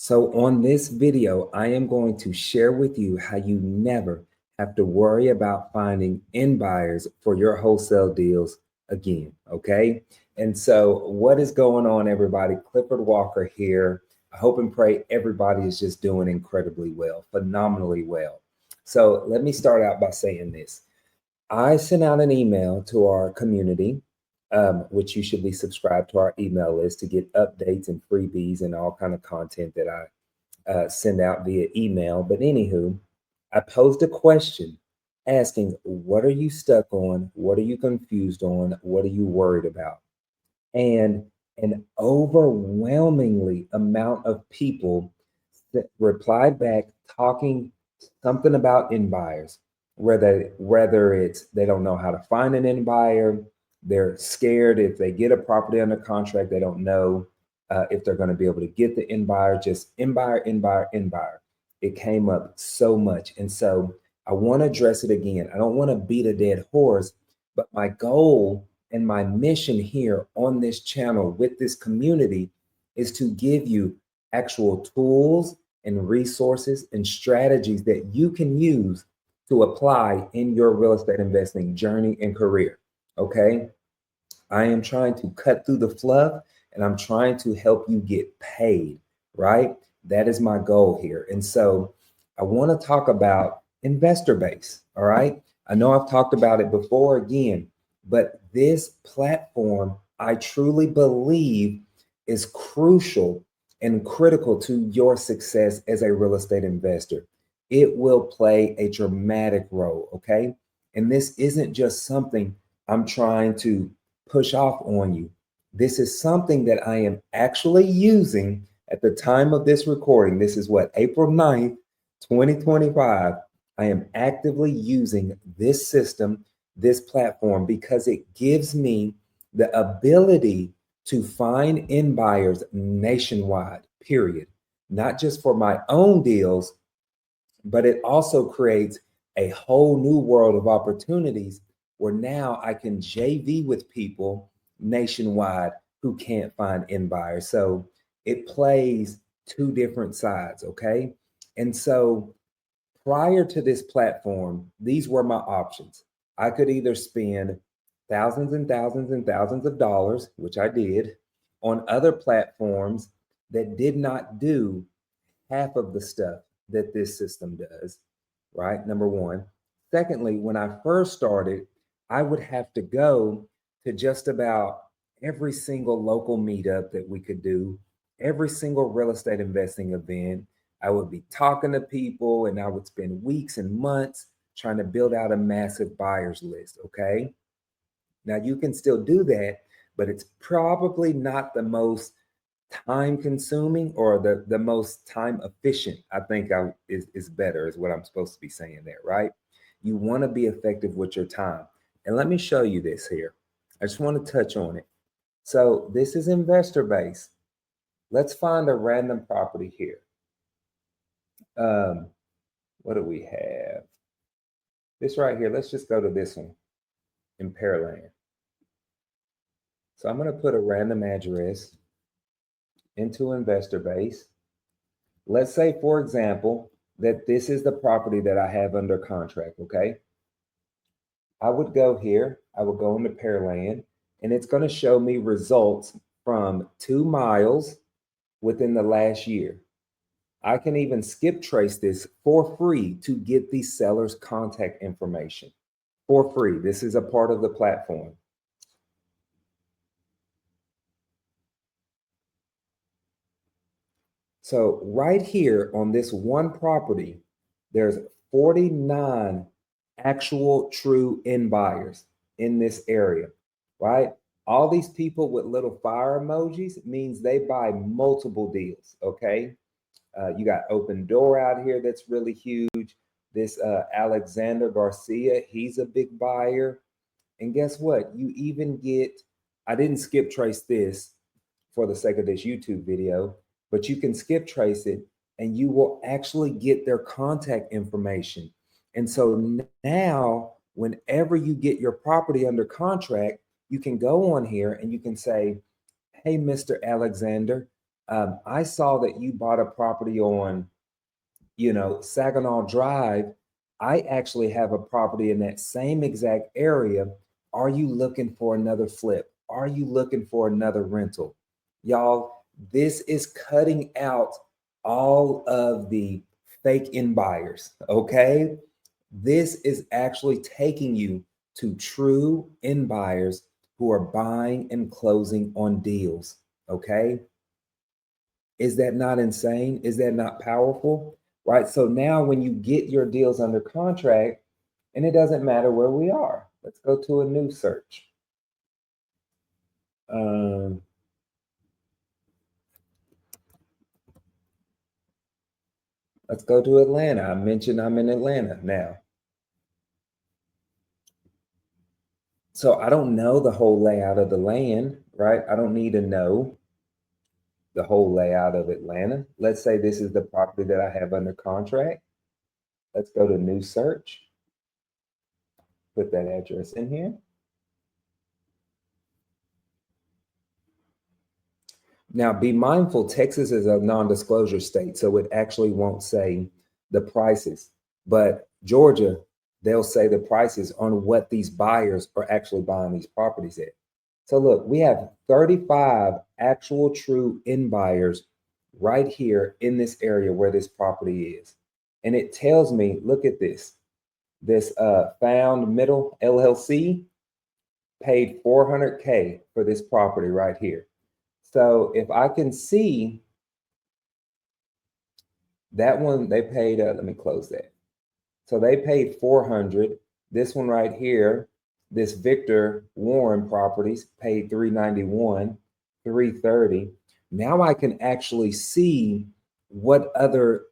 So on this video, I am going to share with you how you never have to worry about finding end buyers for your wholesale deals again, okay? And so what is going on, everybody? Clifford Walker here. I hope and pray everybody is just doing incredibly well, phenomenally well. So let me start out by saying this. I sent out an email to our community, which you should be subscribed to our email list to get updates and freebies and all kind of content that I send out via email. But anywho, I posed a question asking, what are you stuck on? What are you confused on? What are you worried about? And an overwhelmingly amount of people that replied back talking something about end buyers, whether it's they don't know how to find an end buyer, they're scared if they get a property under contract, they don't know if they're going to be able to get the end buyer, just end buyer, end buyer, end buyer. It came up so much. And so I want to address it again. I don't want to beat a dead horse, but my goal and my mission here on this channel with this community is to give you actual tools and resources and strategies that you can use to apply in your real estate investing journey and career. Okay. I am trying to cut through the fluff and I'm trying to help you get paid, right? That is my goal here. And so I want to talk about investor base. All right. I know I've talked about it before again, but this platform, I truly believe, is crucial and critical to your success as a real estate investor. It will play a dramatic role. Okay. And this isn't just something I'm trying to push off on you. This is something that I am actually using at the time of this recording. This is what, April 9th, 2025. I am actively using this system, this platform, because it gives me the ability to find end buyers nationwide, period. Not just for my own deals, but it also creates a whole new world of opportunities where now I can JV with people nationwide who can't find end buyers. So it plays two different sides, okay? And so prior to this platform, these were my options. I could either spend thousands and thousands and thousands of dollars, which I did, on other platforms that did not do half of the stuff that this system does, right? Number one. Secondly, when I first started, I would have to go to just about every single local meetup that we could do, every single real estate investing event. I would be talking to people and I would spend weeks and months trying to build out a massive buyers list. Okay. Now you can still do that, but it's probably not the most time consuming or the most time efficient. I think is better is what I'm supposed to be saying there, right? You want to be effective with your time. And let me show you this here. I just want to touch on it. So this is investor base. Let's find a random property here. What do we have? This right here. Let's just go to this one in Pearland. So I'm going to put a random address into investor base. Let's say, for example, that this is the property that I have under contract, okay? I would go here, I would go into Pearland, and it's going to show me results from 2 miles within the last year. I can even skip trace this for free to get the seller's contact information for free. This is a part of the platform. So right here on this one property, there's 49 actual true end buyers in this area, right? All these people with little fire emojis means they buy multiple deals, okay? You got Open Door out here that's really huge. This Alexander Garcia, he's a big buyer. And guess what? You even get, I didn't skip trace this for the sake of this YouTube video, but you can skip trace it and you will actually get their contact information. And so now, whenever you get your property under contract, you can go on here and you can say, hey, Mr. Alexander, I saw that you bought a property on, Saginaw Drive. I actually have a property in that same exact area. Are you looking for another flip? Are you looking for another rental? Y'all, this is cutting out all of the fake in buyers, okay? This is actually taking you to true in buyers who are buying and closing on deals, okay? Is that not insane? Is that not powerful? Right? So now when you get your deals under contract, and it doesn't matter where we are, let's go to a new search. Um, let's go to Atlanta. I mentioned I'm in Atlanta now. So I don't know the whole layout of the land, right? I don't need to know the whole layout of Atlanta. Let's say this is the property that I have under contract. Let's go to new search, put that address in here. Now, be mindful, Texas is a non-disclosure state, so it actually won't say the prices. But Georgia, they'll say the prices on what these buyers are actually buying these properties at. So look, we have 35 actual true in buyers right here in this area where this property is. And it tells me, look at this. This Found Middle LLC paid 400K for this property right here. So if I can see that one, they paid, let me close that. So they paid 400. This one right here, this Victor Warren Properties paid 391, 330. Now I can actually see what other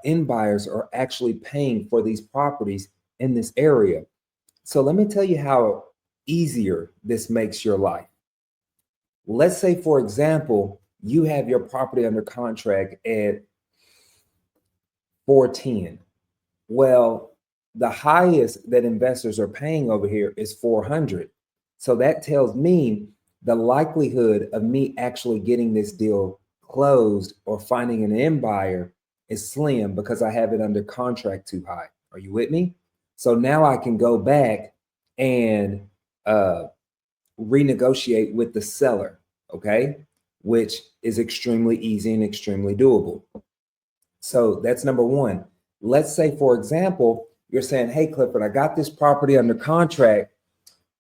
end buyers are actually paying for these properties in this area. So let me tell you how easier this makes your life. Let's say, for example, you have your property under contract at 410. Well, the highest that investors are paying over here is 400. So that tells me the likelihood of me actually getting this deal closed or finding an end buyer is slim because I have it under contract too high. Are you with me? So now I can go back and renegotiate with the seller, okay, which is extremely easy and extremely doable. So that's number one. Let's say, for example, you're saying, hey, Clifford, I got this property under contract.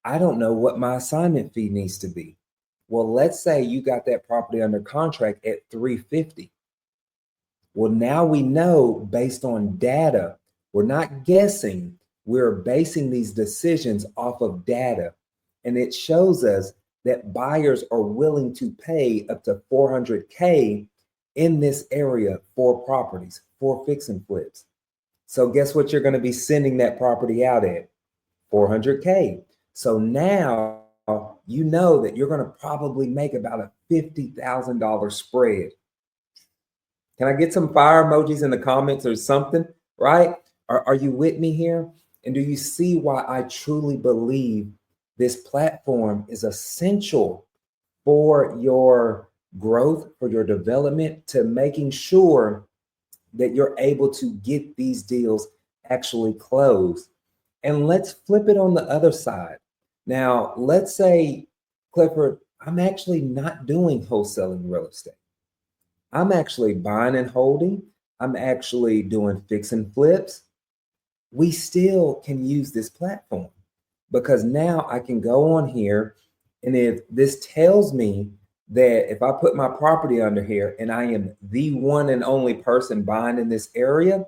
I don't know what my assignment fee needs to be. Well, let's say you got that property under contract at 350. Well, now we know based on data, we're not guessing, we're basing these decisions off of data. And it shows us that buyers are willing to pay up to 400K in this area for properties, for fix and flips. So guess what you're going to be sending that property out at? 400K. So now you know that you're going to probably make about a $50,000 spread. Can I get some fire emojis in the comments or something? Right? Are you with me here? And do you see why I truly believe this platform is essential for your growth, for your development, to making sure that you're able to get these deals actually closed? And let's flip it on the other side. Now, let's say, Clifford, I'm actually not doing wholesaling real estate. I'm actually buying and holding. I'm actually doing fix and flips. We still can use this platform because now I can go on here, and if this tells me that if I put my property under here and I am the one and only person buying in this area,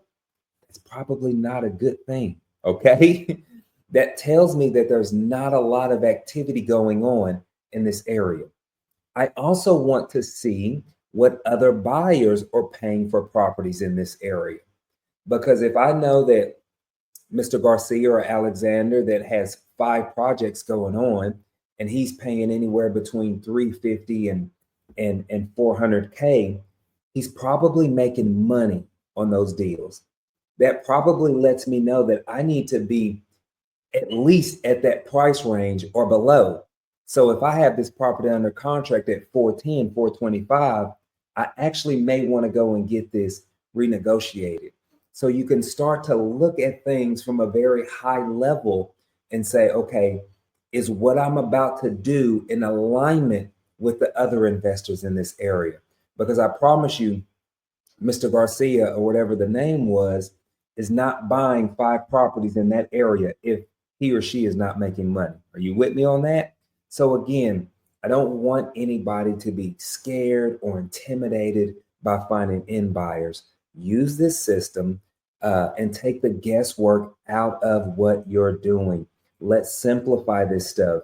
it's probably not a good thing. Okay. That tells me that there's not a lot of activity going on in this area. I also want to see what other buyers are paying for properties in this area. Because if I know that Mr. Garcia or Alexander that has 5 projects going on and he's paying anywhere between 350 and 400K, he's probably making money on those deals. That probably lets me know that I need to be at least at that price range or below. So if I have this property under contract at 410, 425, I actually may want to go and get this renegotiated. So you can start to look at things from a very high level and say, okay, is what I'm about to do in alignment with the other investors in this area? Because I promise you, Mr. Garcia, or whatever the name was, is not buying 5 properties in that area if he or she is not making money. Are you with me on that? So, again, I don't want anybody to be scared or intimidated by finding in buyers. Use this system and take the guesswork out of what you're doing. Let's simplify this stuff.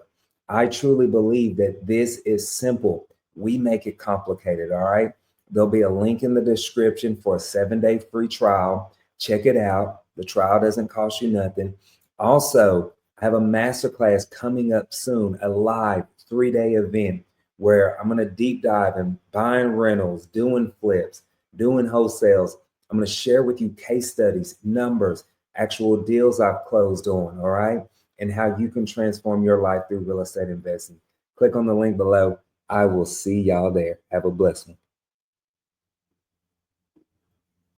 I truly believe that this is simple. We make it complicated, all right? There'll be a link in the description for a 7-day free trial. Check it out. The trial doesn't cost you nothing. Also, I have a masterclass coming up soon, a live 3-day event where I'm going to deep dive in buying rentals, doing flips, doing wholesales. I'm going to share with you case studies, numbers, actual deals I've closed on, all right? And how you can transform your life through real estate investing. Click on the link below. I will see y'all there. Have a blessed one.